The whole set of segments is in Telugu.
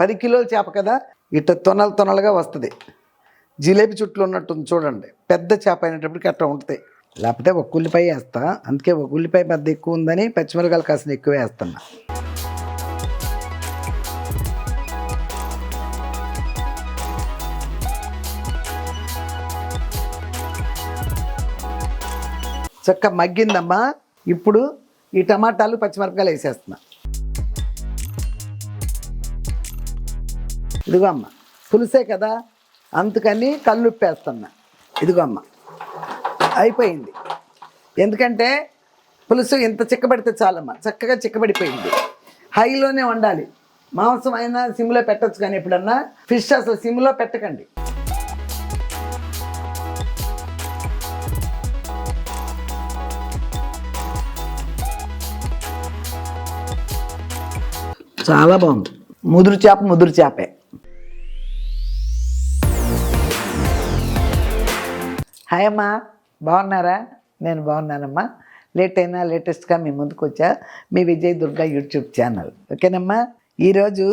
10 కిలోల చేప కదా, ఇట్ట తొనలు తొనలుగా వస్తుంది. జిలేబీ చుట్లు ఉన్నట్టుంది చూడండి. పెద్ద చేప అయినప్పటికీ అట్లా ఉంటుంది. లేకపోతే ఒక ఉల్లిపాయ వేస్తా, అందుకే ఒక ఉల్లిపాయ పెద్ద ఎక్కువ ఉందని పచ్చిమిరకాయలు కాసిన ఎక్కువ వేస్తున్నా. చక్క మగ్గిందమ్మా. ఇప్పుడు ఈ టమాటాలు పచ్చిమిరపకాయలు వేసేస్తున్నా. ఇదిగో అమ్మ, పులుసే కదా అందుకని కల్లుప్పు వేస్తున్నా. ఇదిగో అమ్మ, అయిపోయింది. ఎందుకంటే పులుసు ఇంత చిక్కబడితే చాలమ్మ, చక్కగా చిక్కబడిపోయింది. హైలోనే వండాలి. మాంసం అయినా సిమ్లో పెట్టచ్చు, కానీ ఎప్పుడన్నా ఫిష్ అసలు సిమ్లో పెట్టకండి. చాలా బాగుంది. ముదురు చేపే. హాయ్ అమ్మా, బాగున్నారా? నేను బాగున్నానమ్మా. లేట్ అయినా లేటెస్ట్గా మీ ముందుకు వచ్చా. మీ విజయ్ దుర్గా యూట్యూబ్ ఛానల్. ఓకేనమ్మా. ఈరోజు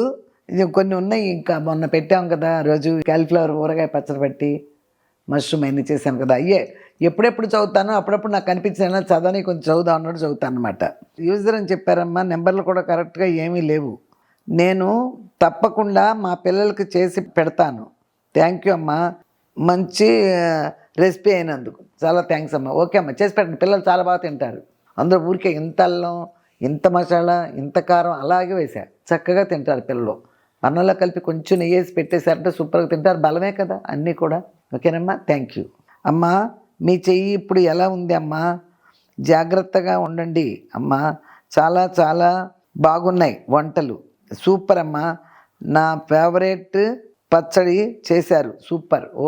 కొన్ని ఉన్నాయి, ఇంకా మొన్న పెట్టాం కదా. రోజు కాలీఫ్లవర్ ఊరగాయ పచ్చడి పెట్టి మష్రూమ్ అన్నీ చేశాను కదా. అయ్యే ఎప్పుడెప్పుడు చదువుతానో అప్పుడప్పుడు నాకు కనిపించిన చదవని కొంచెం చదువుదాం అన్నట్టు చదువుతాను అనమాట. యూజర్ అని చెప్పారమ్మా, నెంబర్లు కూడా కరెక్ట్గా ఏమీ లేవు. నేను తప్పకుండా మా పిల్లలకి చేసి పెడతాను. థ్యాంక్ యూ అమ్మా, మంచి రెసిపీ అయినందుకు చాలా థ్యాంక్స్ అమ్మా. ఓకే అమ్మా, చేసి పెట్టండి. పిల్లలు చాలా బాగా తింటారు. అందరూ ఊరికే ఇంత అల్లం, ఇంత మసాలా, ఇంత కారం అలాగే వేసా, చక్కగా తింటారు పిల్లలు. అన్నంలో కలిపి కొంచెం నెయ్యి వేసి పెట్టేశారంటే సూపర్గా తింటారు. బలమే కదా అన్నీ కూడా. ఓకేనమ్మా, థ్యాంక్ యూ అమ్మా. మీ చెయ్యి ఇప్పుడు ఎలా ఉంది అమ్మా? జాగ్రత్తగా ఉండండి అమ్మా. చాలా చాలా బాగున్నాయి వంటలు, సూపర్ అమ్మా. నా ఫేవరెట్ పచ్చడి చేశారు, సూపర్. ఓ,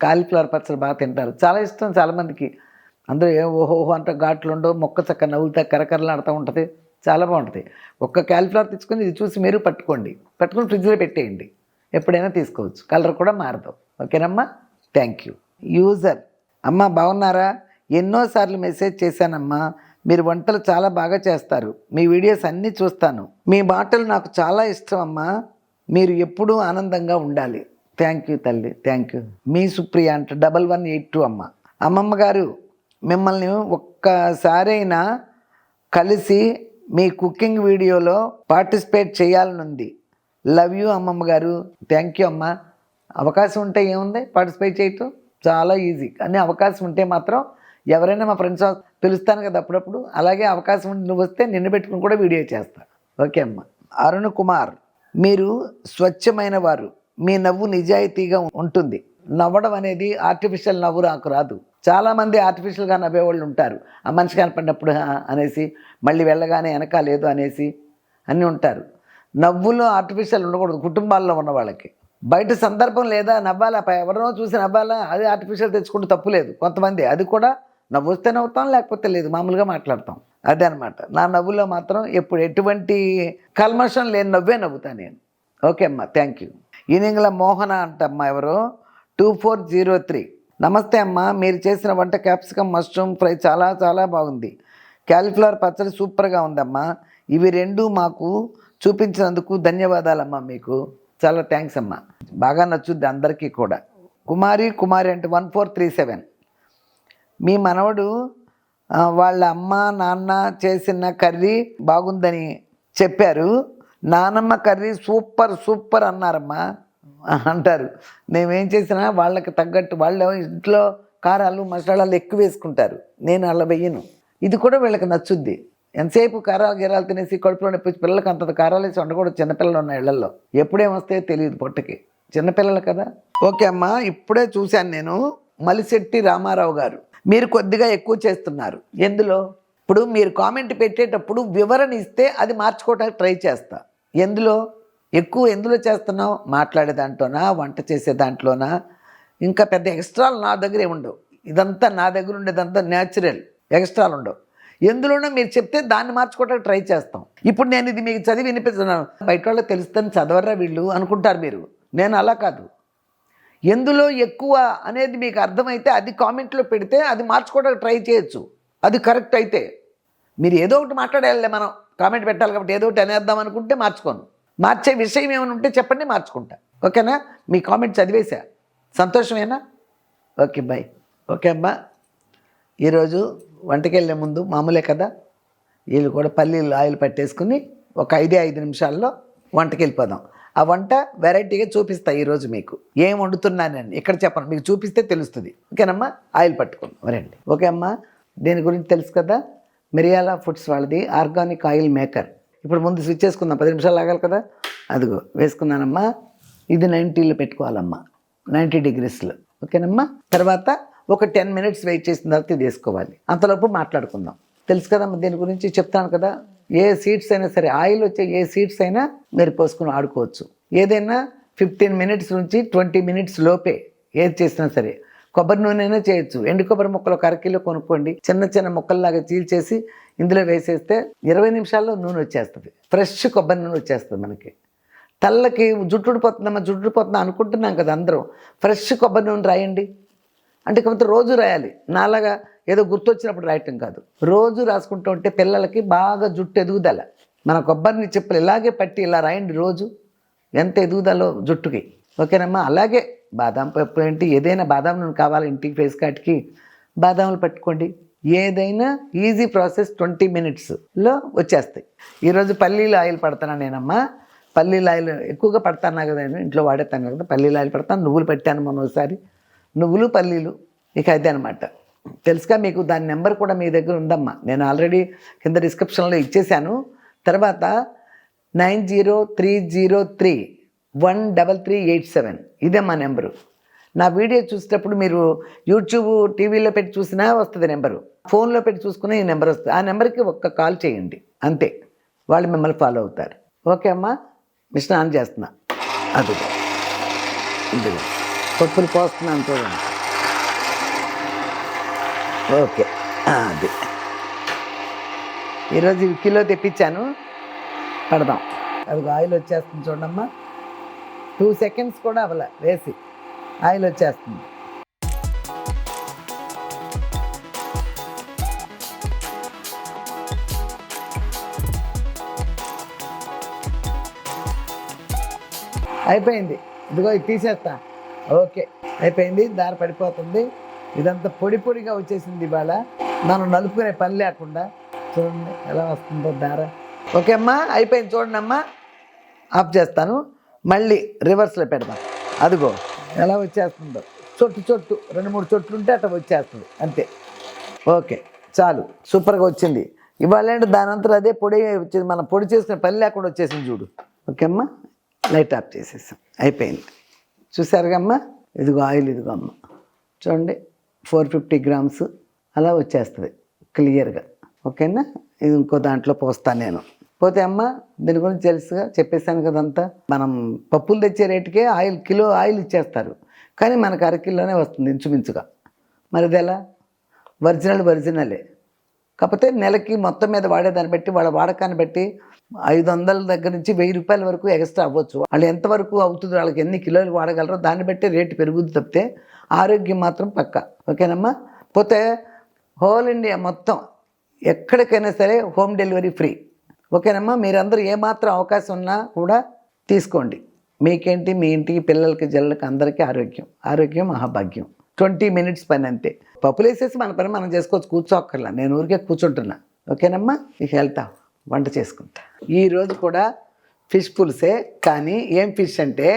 కాలీఫ్లవర్ పచ్చడి బాగా తింటారు, చాలా ఇష్టం చాలామందికి. అందరూ ఓహోహో అంటే ఘాట్లు ఉండవు, మొక్క చక్క నవ్వులుతా కరకరలాడుతూ ఉంటుంది, చాలా బాగుంటుంది. ఒక్క కాలీఫ్లవర్ తెచ్చుకొని ఇది చూసి మీరు పట్టుకొని ఫ్రిడ్జ్లో పెట్టేయండి, ఎప్పుడైనా తీసుకోవచ్చు. కలర్ కూడా మారదు. ఓకేనమ్మా, థ్యాంక్ యూ. యూజర్ అమ్మ, బాగున్నారా? ఎన్నోసార్లు మెసేజ్ చేశానమ్మా. మీరు వంటలు చాలా బాగా చేస్తారు, మీ వీడియోస్ అన్నీ చూస్తాను. మీ మాటలు నాకు చాలా ఇష్టం అమ్మా. మీరు ఎప్పుడూ ఆనందంగా ఉండాలి. థ్యాంక్ యూ తల్లి, థ్యాంక్ యూ. మీ సుప్రియ అంటే 1182 అమ్మ. అమ్మమ్మ గారు, మిమ్మల్ని ఒక్కసారైనా కలిసి మీ కుకింగ్ వీడియోలో పార్టిసిపేట్ చేయాలనుంది. లవ్ యూ అమ్మమ్మ గారు. థ్యాంక్ యూ అమ్మ. అవకాశం ఉంటే ఏముంది, పార్టిసిపేట్ చేయటం చాలా ఈజీ. కానీ అవకాశం ఉంటే మాత్రం ఎవరైనా మా ఫ్రెండ్స్ పిలుస్తాను కదా అప్పుడప్పుడు, అలాగే అవకాశం ఉండి నువ్వు వస్తే నిన్ను పెట్టుకుని కూడా వీడియో చేస్తా. ఓకే అమ్మ. అరుణ్ కుమార్, మీరు స్వచ్ఛమైన వారు, మీ నవ్వు నిజాయితీగా ఉంటుంది. నవ్వడం అనేది ఆర్టిఫిషియల్ నవ్వు నాకు రాదు. చాలామంది ఆర్టిఫిషియల్గా నవ్వేవాళ్ళు ఉంటారు. ఆ మనిషి కనపడినప్పుడు అనేసి, మళ్ళీ వెళ్ళగానే వెనక లేదు అనేసి అన్నీ ఉంటారు. నవ్వులో ఆర్టిఫిషియల్ ఉండకూడదు. కుటుంబాల్లో ఉన్న వాళ్ళకి బయట సందర్భం లేదా నవ్వాలా, ఎవరినో చూసి నవ్వాలా, అది ఆర్టిఫిషియల్ తెచ్చుకుంటూ తప్పు లేదు. కొంతమంది అది కూడా నవ్వు వస్తే నవ్వుతాం, లేకపోతే లేదు, మామూలుగా మాట్లాడతాం. అదే అనమాట. నా నవ్వులో మాత్రం ఎటువంటి కల్మషం లేని నవ్వే నవ్వుతాను నేను. ఓకే అమ్మ, థ్యాంక్ యూ. ఈనింగ్ల మోహన అంటమ్మా, ఎవరు 2403. నమస్తే అమ్మ, మీరు చేసిన వంట క్యాప్సికమ్ మష్రూమ్ ఫ్రై చాలా చాలా బాగుంది. కాలీఫ్లవర్ పచ్చడి సూపర్గా ఉందమ్మా. ఇవి రెండు మాకు చూపించినందుకు ధన్యవాదాలమ్మా. మీకు చాలా థ్యాంక్స్ అమ్మా. బాగా నచ్చుద్ది అందరికీ కూడా. కుమారి అంటే 1437. మీ మనవడు వాళ్ళ అమ్మ నాన్న చేసిన కర్రీ బాగుందని చెప్పారు. నానమ్మ కర్రీ సూపర్ అన్నారమ్మా అంటారు. మేమేం చేసినా వాళ్ళకి తగ్గట్టు, వాళ్ళు ఇంట్లో కారాలు మసాలాలు ఎక్కువ వేసుకుంటారు, నేను అలా వెయ్యను. ఇది కూడా వీళ్ళకి నచ్చుద్ది. ఎంతసేపు కారాలు తినేసి కడుపులో నొప్పి, పిల్లలకి అంత కారాలు వేసి వండకూడదు. చిన్నపిల్లలు ఉన్న ఇళ్లలో ఎప్పుడేం వస్తాయో తెలియదు పొట్టకి, చిన్నపిల్లలు కదా. ఓకే అమ్మా, ఇప్పుడే చూశాను నేను. మలిశెట్టి రామారావు గారు, మీరు కొద్దిగా ఎక్కువ చేస్తున్నారు. ఎందులో? ఇప్పుడు మీరు కామెంట్ పెట్టేటప్పుడు వివరణ ఇస్తే అది మార్చుకోవడానికి ట్రై చేస్తా. ఎందులో చేస్తున్నావు? మాట్లాడే దాంట్లోనా, వంట చేసే దాంట్లోనా? ఇంకా పెద్ద ఎక్స్ట్రాలు నా దగ్గర ఏముండవు. ఇదంతా నా దగ్గర ఉండేదంతా న్యాచురల్, ఎక్స్ట్రాలు ఉండవు. ఎందులోనో మీరు చెప్తే దాన్ని మార్చుకోవడానికి ట్రై చేస్తాం. ఇప్పుడు నేను ఇది మీకు చదివి వినిపిస్తున్నాను, బయట వాళ్ళకి తెలుస్తుంది, చదవరా వీళ్ళు అనుకుంటారు మీరు. నేను అలా కాదు. ఎందులో ఎక్కువ అనేది మీకు అర్థమైతే అది కామెంట్లో పెడితే అది మార్చుకోవడానికి ట్రై చేయొచ్చు, అది కరెక్ట్ అయితే. మీరు ఏదో ఒకటి మాట్లాడేయాలి, మనం కామెంట్ పెట్టాలి కాబట్టి ఏదో ఒకటి అనేద్దాం అనుకుంటే మార్చుకోను. మార్చే విషయం ఏమైనా ఉంటే చెప్పండి, మార్చుకుంటా. ఓకేనా? మీ కామెంట్ చదివేశా, సంతోషమేనా? Okay, bye. ఓకే అమ్మా, ఈరోజు వంటకి వెళ్ళే ముందు మామూలే కదా, వీళ్ళు కూడా పల్లీలు ఆయిల్ పట్టేసుకుని ఒక 5 నిమిషాల్లో వంటకి వెళ్ళిపోదాం. ఆ వంట వెరైటీగా చూపిస్తా ఈరోజు మీకు. ఏం వండుతున్నానని ఇక్కడ చెప్పను, మీకు చూపిస్తే తెలుస్తుంది. ఓకేనమ్మా? ఆయిల్ పట్టుకుందాం రండి. ఓకే అమ్మా, దీని గురించి తెలుసు కదా, మిరియాల ఫుడ్స్ వాళ్ళది ఆర్గానిక్ ఆయిల్ మేకర్. ఇప్పుడు ముందు స్విచ్ చేసుకుందాం, 10 నిమిషాలు ఆగాలి కదా. అదిగో వేసుకున్నానమ్మా. ఇది 90లో పెట్టుకోవాలమ్మా, 90 డిగ్రీస్లో. ఓకేనమ్మా? తర్వాత ఒక 10 మినిట్స్ వెయిట్ చేసిన తర్వాత ఇది వేసుకోవాలి. అంతలోపు మాట్లాడుకుందాం. తెలుసు కదమ్మా, దీని గురించి చెప్తాను కదా. ఏ సీడ్స్ అయినా సరే, ఆయిల్ వచ్చే ఏ సీడ్స్ అయినా మీరు పోసుకుని ఆడుకోవచ్చు. ఏదైనా 15 మినిట్స్ నుంచి 20 మినిట్స్ లోపే ఏది చేసినా సరే. కొబ్బరి నూనె అయినా చేయొచ్చు. ఎండు కొబ్బరి ముక్కలు ఒక 1/2 కిలో కొనుక్కోండి, చిన్న చిన్న ముక్కల్లాగా చీల్చేసి ఇందులో వేసేస్తే 20 నిమిషాల్లో నూనె వచ్చేస్తుంది. ఫ్రెష్ కొబ్బరి నూనె వచ్చేస్తుంది మనకి. తల్లకి జుట్టు ఊడిపోతుందమ్మా, జుట్టు ఊడిపోతుందా అనుకుంటున్నాం కదా అందరం. ఫ్రెష్ కొబ్బరి నూనె రాయండి. అంటే కాకపోతే రోజు రాయాలి, నాలాగా ఏదో గుర్తొచ్చినప్పుడు రాయటం కాదు. రోజు రాసుకుంటూ ఉంటే పిల్లలకి బాగా జుట్టు ఎదుగుదల. మన కొబ్బరిని చెప్పులు ఇలాగే పట్టి ఇలా రాయండి రోజు, ఎంత ఎదుగుదలో జుట్టుకి. ఓకేనమ్మా? అలాగే బాదాం పప్పు ఏంటి, ఏదైనా బాదాం నూనె కావాలి ఇంటికి, ఫేస్ కట్కి బాదాములు పట్టుకోండి. ఏదైనా ఈజీ ప్రాసెస్, 20 మినిట్స్లో వచ్చేస్తాయి. ఈరోజు పల్లీలు ఆయిల్ పడతాను నేనమ్మా. పల్లీలు ఆయిల్ ఎక్కువగా పడతాను కదా, నేను ఇంట్లో వాడేస్తాను కదా, పల్లీలు ఆయిల్ పడతాను. నువ్వులు పెట్టాను మొన్న ఒకసారి, నువ్వులు పల్లీలు. ఇక అదే అనమాట. తెలుసుగా మీకు, దాని నెంబర్ కూడా మీ దగ్గర ఉందమ్మా, నేను ఆల్రెడీ కింద డిస్క్రిప్షన్లో ఇచ్చేసాను. తర్వాత 9030313387 ఇదే మా నెంబరు. నా వీడియో చూసేటప్పుడు మీరు యూట్యూబ్ టీవీలో పెట్టి చూసినా వస్తుంది నెంబరు, ఫోన్లో పెట్టి చూసుకునే ఈ నెంబర్ వస్తుంది. ఆ నెంబర్కి ఒక్క కాల్ చేయండి అంతే, వాళ్ళు మిమ్మల్ని ఫాలో అవుతారు. ఓకే అమ్మా? మిషన్ ఆన్ చేస్తున్నా. అది ఇదిగో పప్పులు పోస్తున్నాను చూడండి. ఓకే, అది ఈరోజు కిలో తెప్పించాను, పడదాం. అది ఆయిల్ వచ్చేస్తుంది చూడమ్మా. 2 సెకండ్స్ కూడా అవ్వాల వేసి ఆయిల్ వచ్చేస్తుంది. అయిపోయింది, ఇదిగో ఇది తీసేస్తా. ఓకే, అయిపోయింది. దార పడిపోతుంది. ఇదంతా పొడి పొడిగా వచ్చేసింది ఇవాళ, మనం నలుపుకునే పని లేకుండా. చూడండి ఎలా వస్తుందో దార. ఓకే అమ్మా, అయిపోయింది చూడండి అమ్మా. ఆఫ్ చేస్తాను, మళ్ళీ రివర్స్లో పెడదాం. అదిగో ఎలా వచ్చేస్తుందో, చొట్టు 2-3 చొట్లు ఉంటే అట్లా వచ్చేస్తుంది అంతే. ఓకే, చాలు, సూపర్గా వచ్చింది. ఇవాళ ఏంటి దాని అంతా అదే పొడి వచ్చింది, మనం పొడి చేసుకునే పని లేకుండా వచ్చేసింది చూడు. ఓకే అమ్మా, లైట్ ఆఫ్ చేసేసాం, అయిపోయింది. చూసారుగా అమ్మా, ఇదిగో ఆయిల్, ఇదిగో అమ్మ చూడండి, 450 గ్రామ్స్ అలా వచ్చేస్తుంది క్లియర్గా. ఓకేనా? ఇది ఇంకో దాంట్లో పోస్తాను నేను. పోతే అమ్మ, దీని గురించి తెలుసుగా చెప్పేశాను కదంతా. మనం పప్పులు తెచ్చే రేటుకే కిలో ఆయిల్ ఇచ్చేస్తారు, కానీ మనకు 1/2 కిలోనే వస్తుంది ఇంచుమించుగా. మరి ఇది ఎలా? ఒరిజినలే. కాకపోతే నెలకి మొత్తం మీద వాడేదాన్ని బట్టి, వాళ్ళ వాడకాన్ని బట్టి 500 దగ్గర నుంచి 1000 రూపాయల వరకు ఎక్స్ట్రా అవ్వచ్చు. వాళ్ళు ఎంతవరకు అవుతుందో, వాళ్ళకి ఎన్ని కిలోలు వాడగలరో దాన్ని బట్టి రేటు పెరుగుద్ది తప్పితే ఆరోగ్యం మాత్రం పక్క. ఓకేనమ్మా? పోతే హోల్ ఇండియా మొత్తం ఎక్కడికైనా సరే హోమ్ డెలివరీ ఫ్రీ. ఓకేనమ్మా? మీరందరూ ఏమాత్రం అవకాశం ఉన్నా కూడా తీసుకోండి. మీకేంటి, మీ ఇంటికి, పిల్లలకి, జల్లకి, అందరికీ ఆరోగ్యం మహాభాగ్యం. 20 మినిట్స్ పని అంతే. పప్పులు వేసేసి మన పని మనం చేసుకోవచ్చు, కూర్చోక్కర్లా. నేను ఊరికే కూర్చుంటున్నా. ఓకేనమ్మా? ఇక వెళ్తా వంట చేసుకుంటా. ఈరోజు కూడా ఫిష్ పులుసే, కానీ ఏం ఫిష్ అంటే,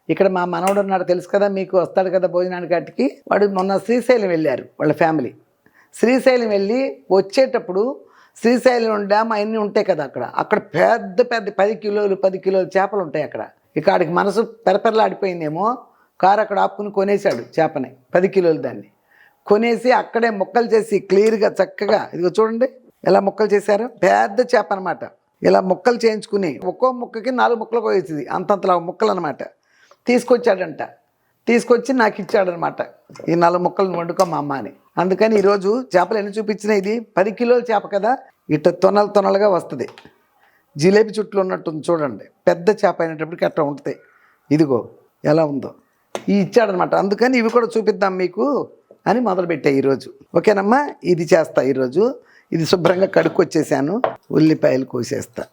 ఇక్కడ మా మనవడు ఉన్నాడు తెలుసు కదా మీకు, వస్తాడు కదా భోజనానికి గట్టికి. వాడు మొన్న శ్రీశైలం వెళ్ళారు వాళ్ళ ఫ్యామిలీ. శ్రీశైలం వెళ్ళి వచ్చేటప్పుడు శ్రీశైలం డ్యామ్ అవన్నీ ఉంటాయి కదా, అక్కడ పెద్ద 10 కిలోలు చేపలు ఉంటాయి అక్కడ. ఇక ఆడికి మనసు పెరపెరలాడిపోయిందేమో, కారు అక్కడ ఆపుకుని కొనేశాడు చేపని, 10 కిలోలు. దాన్ని కొనేసి అక్కడే ముక్కలు చేసి క్లియర్గా చక్కగా, ఇదిగో చూడండి ఎలా ముక్కలు చేశారు. పెద్ద చేప అనమాట. ఇలా ముక్కలు చేయించుకుని ఒక్కో ముక్కకి 4 ముక్కలు కోసేది, అంతంతలా ముక్కలు అనమాట. తీసుకొచ్చాడంట, తీసుకొచ్చి నాకు ఇచ్చాడనమాట. ఈ 4 ముక్కలను వండుకో మా అమ్మ అని. అందుకని ఈరోజు చేపలు ఎన్ని చూపించినా, ఇది 10 కిలోల చేప కదా, ఇట్లా తొనలుగా వస్తుంది. జిలేబీ చుట్లు ఉన్నట్టుంది చూడండి. పెద్ద చేప అయినప్పటికీ అట్లా ఉంటుంది. ఇదిగో ఎలా ఉందో, ఇచ్చాడనమాట. అందుకని ఇవి కూడా చూపిద్దాం మీకు అని మొదలుపెట్టా ఈరోజు. ఓకేనమ్మా? ఇది చేస్తా ఈరోజు. ఇది శుభ్రంగా కడుక్కొచ్చేసాను. ఉల్లిపాయలు కోసేస్తా.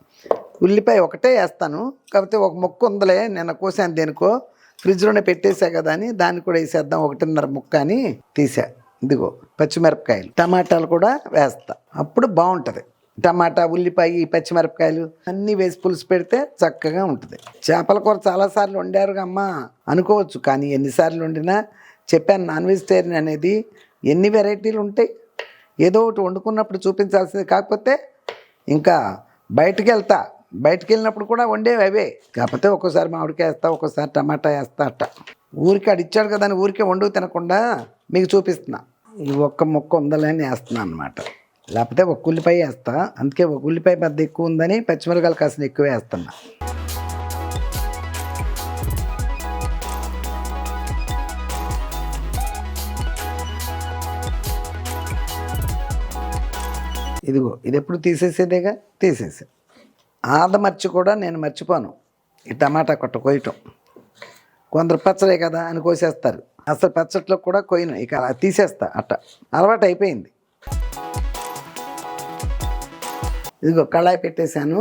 ఉల్లిపాయ ఒకటే వేస్తాను, కాకపోతే ఒక ముక్క ఉందలే నిన్న కోసాను దేనికో, ఫ్రిడ్జ్లోనే పెట్టేసా కదా అని దాన్ని కూడా వేసేద్దాం 1.5 ముక్క అని తీసా. ఇదిగో పచ్చిమిరపకాయలు, టమాటాలు కూడా వేస్తా, అప్పుడు బాగుంటుంది. టమాటా, ఉల్లిపాయ, పచ్చిమిరపకాయలు అన్నీ వేసి పులుసు పెడితే చక్కగా ఉంటుంది. చేపల కూర చాలాసార్లు వండారుగా అమ్మ అనుకోవచ్చు, కానీ ఎన్నిసార్లు వండినా చెప్పాను, నాన్ వెజిటేరియన్ అనేది ఎన్ని వెరైటీలు ఉంటాయి. ఏదో ఒకటి వండుకున్నప్పుడు చూపించాల్సింది. కాకపోతే ఇంకా బయటికి వెళ్ళినప్పుడు కూడా వండేవి అవే, కాకపోతే ఒక్కోసారి మామిడికాయ వేస్తా, ఒక్కోసారి టమాటా వేస్తా. అట్ట ఊరికి అడిచ్చాడు కదా అని ఊరికే వండుకు తినకుండా మీకు చూపిస్తున్నా. ఈ ఒక్క ముక్క ఉందలని వేస్తున్నా అనమాట, లేకపోతే ఒక ఉల్లిపాయ వేస్తా. అందుకే ఒక ఉల్లిపాయ పెద్ద ఎక్కువ ఉందని పచ్చిమిరకాయలు కాసిన ఎక్కువ వేస్తున్నా. ఇదిగో ఇది ఎప్పుడు తీసేసేదేగా, తీసేసా. ఆదమర్చి కూడా నేను మర్చిపోను ఈ టమాటా కొట్ట కోయటం. కొందరు పచ్చడే కదా అని కోసేస్తారు, అసలు పచ్చట్లో కూడా కొయ్యను, ఇక అలా తీసేస్తా. అట్ట అలవాటు అయిపోయింది. ఇదిగో కళాయి పెట్టేశాను,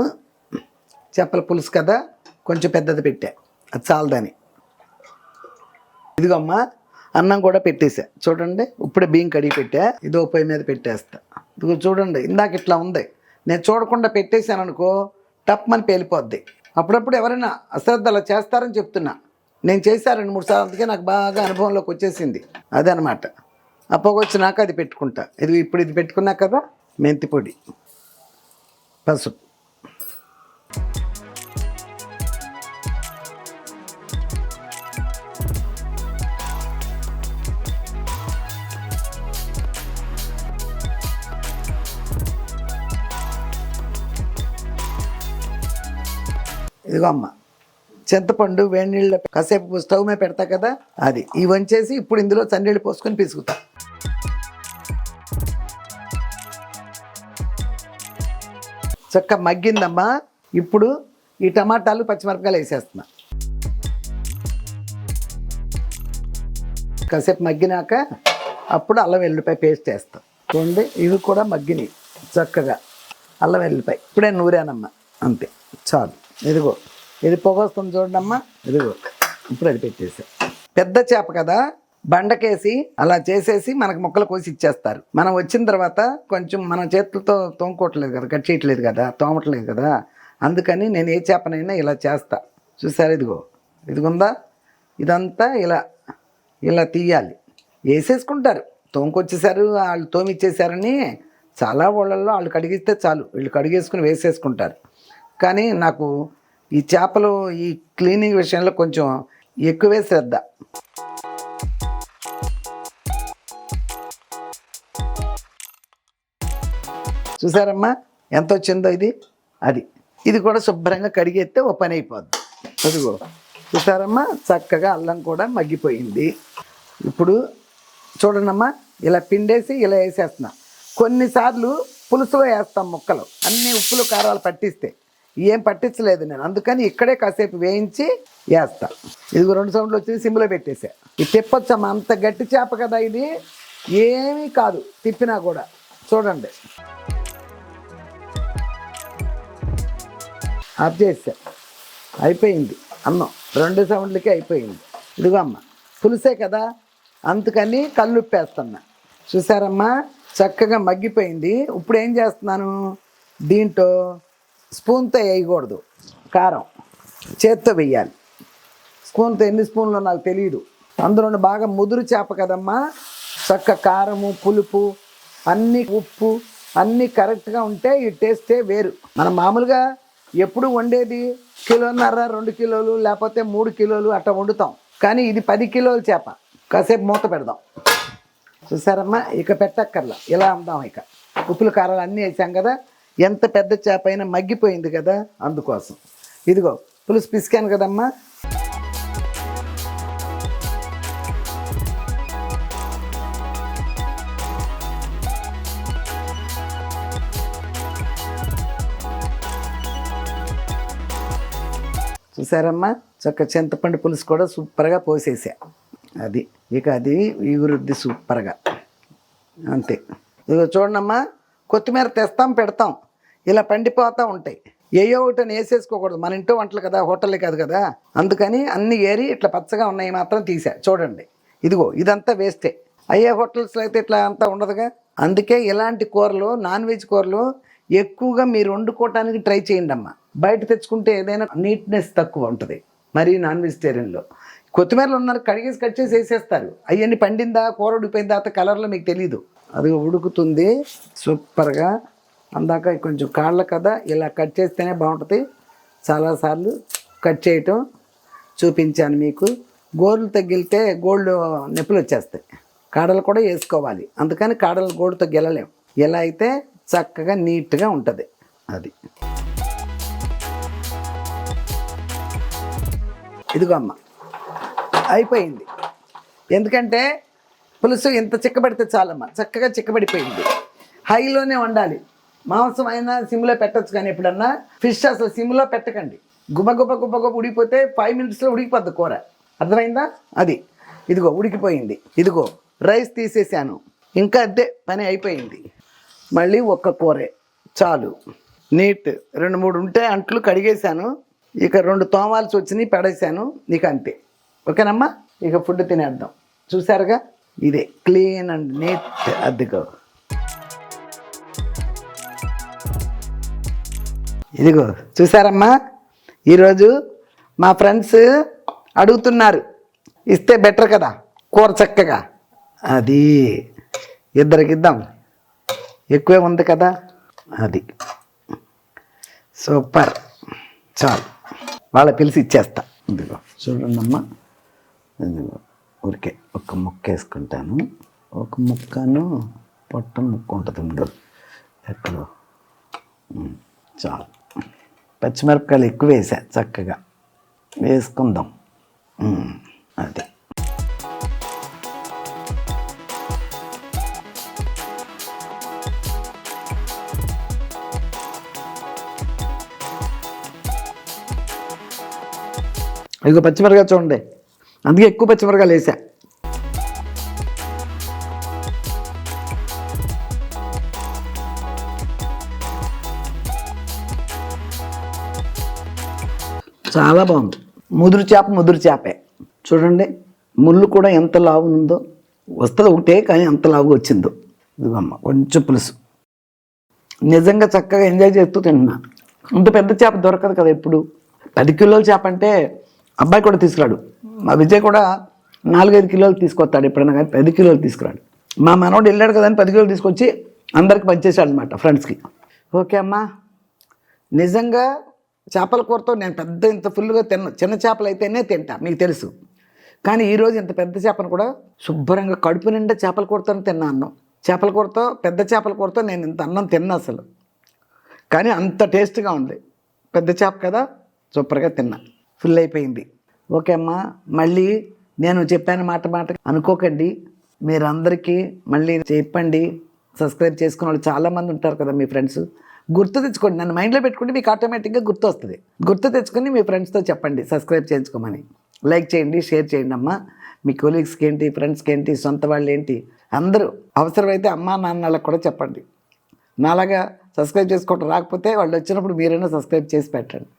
చేపల పులుసు కదా కొంచెం పెద్దది పెట్టా, అది చాలదని. ఇదిగో అమ్మ అన్నం కూడా పెట్టేసా చూడండి. ఇప్పుడే బియ్యం కడిగి పెట్టా, ఇదో పొయ్యి మీద పెట్టేస్తా. ఇదిగో చూడండి, ఇందాక ఇట్లా ఉంది, నేను చూడకుండా పెట్టేశాను అనుకో టప్మని పేలిపోద్ది. అప్పుడప్పుడు ఎవరైనా అశ్రద్ధ అలా చేస్తారని చెప్తున్నా, నేను చేశాను 2-3 సార్లు, అందుకే నాకు బాగా అనుభవంలోకి వచ్చేసింది. అదనమాట. ఆ పొగ వచ్చినాక అది పెట్టుకుంటా. ఇప్పుడు ఇది పెట్టుకున్నా కదా, మెంతి పొడి, పసుపు, ఇదిగో అమ్మ చింతపండు వేడి నీళ్ళు కాసేపు స్టవ్ మీద పెడతా కదా, అది ఇవి వంచేసి ఇప్పుడు ఇందులో చన్నీళ్ళు పోసుకొని పిసుకుతా. చక్క మగ్గిందమ్మా. ఇప్పుడు ఈ టమాటాలు, పచ్చిమిరపకాయలు వేసేస్తున్నా. కాసేపు మగ్గినాక అప్పుడు అల్లం వెల్లుల్లిపాయ పేస్ట్ వేస్తాం. చూడండి ఇవి కూడా మగ్గినాయి చక్కగా. అల్లం వెల్లుల్లిపాయ ఇప్పుడే నూరానమ్మా, అంతే చాలు. ఇదిగో ఇది పొగ వస్తుంది చూడండమ్మా, ఇదిగో ఇప్పుడు అది పెట్టేసా. పెద్ద చేప కదా, బండకేసి అలా చేసేసి మనకు ముక్కలు కోసి ఇచ్చేస్తారు. మనం వచ్చిన తర్వాత కొంచెం మన చేతులతో తోముకోవట్లేదు కదా, కట్ చేయట్లేదు కదా, తోమట్లేదు కదా, అందుకని నేను ఏ చేపనైనా ఇలా చేస్తా. చూసారు, ఇదిగుందా, ఇదంతా ఇలా తీయాలి. వేసేసుకుంటారు, తోముకొచ్చేసారు వాళ్ళు, తోమిచ్చేసారని చాలా ఊళ్ళల్లో వాళ్ళు కడిగిస్తే చాలు, వీళ్ళు కడిగేసుకుని వేసేసుకుంటారు. కానీ నాకు ఈ చేపలు ఈ క్లీనింగ్ విషయంలో కొంచెం ఎక్కువే శ్రద్ధ. చూసారమ్మా ఎంత వచ్చిందో ఇది కూడా శుభ్రంగా కడిగేస్తే ఓ పని అయిపోద్ది. అదిగో చూసారమ్మా చక్కగా అల్లం కూడా మగ్గిపోయింది. ఇప్పుడు చూడండమ్మా ఇలా పిండేసి ఇలా వేసేస్తున్నా. కొన్నిసార్లు పులుసులో వేస్తాం ముక్కలు, అన్నీ ఉప్పులు కారాలు పట్టిస్తే, ఏం పట్టించలేదు నేను, అందుకని ఇక్కడే కాసేపు వేయించి వేస్తా. ఇదిగో 2 సౌండ్లు వచ్చి సిమ్లో పెట్టేసా. ఇది తిప్పొచ్చమ్మా, అంత గట్టి చేప కదా, ఇది ఏమీ కాదు తిప్పినా కూడా. చూడండి ఆఫ్ చేసా, అయిపోయింది అన్నం, 2 సౌండ్లకి అయిపోయింది. ఇదిగో అమ్మ పులుసే కదా, అందుకని కల్లుప్పేస్తున్నా. చూసారమ్మా చక్కగా మగ్గిపోయింది. ఇప్పుడు ఏం చేస్తున్నాను, దీంట్లో స్పూన్తో వేయకూడదు, కారం చేత్తో వేయాలి. స్పూన్తో ఎన్ని స్పూన్లో నాకు తెలియదు. అందులో బాగా ముదురు చేప కదమ్మా, చక్క కారము, పులుపు, అన్నీ ఉప్పు అన్నీ కరెక్ట్గా ఉంటే ఈ టేస్టే వేరు. మనం మామూలుగా ఎప్పుడు వండేది 1.5 కిలో 2 కిలోలు లేకపోతే 3 కిలోలు అట్లా వండుతాం, కానీ ఇది 10 కిలోల చేప. కాసేపు మూత పెడదాం. చూసారమ్మా ఇక పెట్టక్కర్లా, ఇలా అందాం. ఇక ఉప్పులు కారాలు అన్నీ వేసాం కదా, ఎంత పెద్ద చేప అయినా మగ్గిపోయింది కదా, అందుకోసం. ఇదిగో పులుసు పిసికాను కదమ్మా, చూసారమ్మా చక్క చింతపండు పులుసు కూడా సూపర్గా పోసేసా. ఇక అది ఈగురుద్ది సూపర్గా, అంతే. ఇదిగో చూడమ్మా, కొత్తిమీర తెస్తాం పెడతాం, ఇలా పండిపోతూ ఉంటాయి. ఏయో ఒకటి వేసేసుకోకూడదు, మన ఇంట్లో వంటలు కదా, హోటల్లే కాదు కదా, అందుకని అన్ని ఏరి ఇట్లా పచ్చగా ఉన్నాయి మాత్రం తీసా. చూడండి, ఇదిగో ఇదంతా వేస్టే. అయ్యే హోటల్స్లో అయితే ఇట్లా అంతా ఉండదుగా. అందుకే ఇలాంటి కూరలు, నాన్ వెజ్ కూరలు ఎక్కువగా మీరు వండుకోవటానికి ట్రై చేయండి అమ్మా. బయట తెచ్చుకుంటే ఏదైనా నీట్నెస్ తక్కువ ఉంటుంది. మరి నాన్ వెజిటేరియన్లో కొత్తిమీరలు ఉన్నారు, కడిగేసి కట్ చేసి వేసేస్తారు. అవన్నీ పండిందా, కూర ఉడిపోయిన తర్వాత కలర్లో మీకు తెలీదు. అది ఉడుకుతుంది సూపర్గా. అందాక కొంచెం కాళ్ళ కదా, ఇలా కట్ చేస్తేనే బాగుంటుంది. చాలాసార్లు కట్ చేయటం చూపించాను మీకు. గోర్లు తగిలితే గోల్డ్ నొప్పులు వచ్చేస్తాయి. కాడలు కూడా వేసుకోవాలి, అందుకని కాడలు గోడుతో గెలలేం. ఎలా అయితే చక్కగా నీట్గా ఉంటుంది. అది ఇదిగో అమ్మ అయిపోయింది. ఎందుకంటే పులుసు ఇంత చిక్కబడితే చాలమ్మ, చక్కగా చిక్కబడిపోయింది. హైలోనే వండాలి. మాంసం అయినా సిమ్లో పెట్టచ్చు, కానీ ఎప్పుడన్నా ఫిష్ అసలు సిమ్లో పెట్టకండి. గుబ గుబ గుబ గుబ ఉడికిపోతే 5 మినిట్స్లో ఉడికిపోద్ది కూర. అర్థమైందా? అది ఇదిగో ఉడికిపోయింది. ఇదిగో రైస్ తీసేసాను. ఇంకా అదే పని అయిపోయింది. మళ్ళీ ఒక్క కూరే చాలు. నీట్ 2-3 ఉంటే అంట్లు కడిగేశాను. ఇక 2 తోమాల్సి వచ్చినాయి, పడేసాను. ఇక అంతే. ఓకేనమ్మా, ఇక ఫుడ్ తినేద్దాం. చూసారుగా, ఇదే క్లీన్ అండ్ నీట్. అదిగో ఇదిగో చూసారమ్మా. ఈరోజు మా ఫ్రెండ్స్ అడుగుతున్నారు, ఇస్తే బెటర్ కదా కూర చక్కగా. అది ఇద్దరికి ఇద్దాం, ఎక్కువే ఉంది కదా. అది సూపర్, చాలు. వాళ్ళ పిలిచి ఇచ్చేస్తా. ఇదిగో చూడండమ్మా, ఇదిగో ఊరికే ఒక ముక్క వేసుకుంటాను. ఒక ముక్కను పొట్ట ముక్క ఉంటుంది ఎక్కడో. చాలు. పచ్చిమిరపకాయలు ఎక్కువ వేసా, చక్కగా వేసుకుందాం. అది ఇదిగో పచ్చిమిరపకాయ చూడండి, అందుకే ఎక్కువ పచ్చిమిరపకాయలు వేసా. చాలా బాగుంది. ముదురు చేపే చూడండి. ముళ్ళు కూడా ఎంత లావు ఉందో. వస్తుంది ఒకటే, కానీ ఎంత లావుగా వచ్చిందో. ఇదిగమ్మ కొంచెం పులుసు. నిజంగా చక్కగా ఎంజాయ్ చేస్తూ తింటున్నా. అంత పెద్ద చేప దొరకదు కదా ఎప్పుడు. 10 కిలోల చేప అంటే అబ్బాయి కూడా తీసుకురాడు. మా విజయ్ కూడా 4-5 కిలోలు తీసుకొస్తాడు ఎప్పుడైనా, కానీ 10 కిలోలు తీసుకురాడు. మా మనోడు వెళ్ళాడు కదా అని 10 కిలోలు తీసుకొచ్చి అందరికి పనిచేశాడు అనమాట, ఫ్రెండ్స్కి. ఓకే అమ్మా, నిజంగా చేపల కూరతో నేను పెద్ద ఇంత ఫుల్గా చిన్న చేపలు అయితేనే తింటా, మీకు తెలుసు. కానీ ఈరోజు ఇంత పెద్ద చేపను కూడా శుభ్రంగా కడుపు నిండా చేపల కూరతో తిన్నా అన్నం. చేపల కూరతో, పెద్ద చేపల కూరతో నేను ఇంత అన్నం తిన్నా అసలు. కానీ అంత టేస్ట్గా ఉంది. పెద్ద చేప కదా, సూపర్గా తిన్నా. ఫుల్ అయిపోయింది. ఓకే అమ్మా, మళ్ళీ నేను చెప్పాను మాట అనుకోకండి. మీరందరికీ మళ్ళీ చెప్పండి. సబ్స్క్రైబ్ చేసుకున్న వాళ్ళు చాలామంది ఉంటారు కదా మీ ఫ్రెండ్స్. గుర్తు తెచ్చుకోండి, నన్ను మైండ్లో పెట్టుకుంటే మీకు ఆటోమేటిక్గా గుర్తు వస్తుంది. గుర్తు తెచ్చుకొని మీ ఫ్రెండ్స్తో చెప్పండి సబ్స్క్రైబ్ చేయించుకోమని. లైక్ చేయండి, షేర్ చేయండి అమ్మా. మీ కొలీగ్స్కి ఏంటి, ఫ్రెండ్స్కి ఏంటి, సొంత వాళ్ళు ఏంటి, అందరూ అవసరమైతే అమ్మా నాన్నలకు కూడా చెప్పండి. నాలాగా సబ్స్క్రైబ్ చేసుకోవటం రాకపోతే వాళ్ళు వచ్చినప్పుడు మీరైనా సబ్స్క్రైబ్ చేసి పెట్టండి.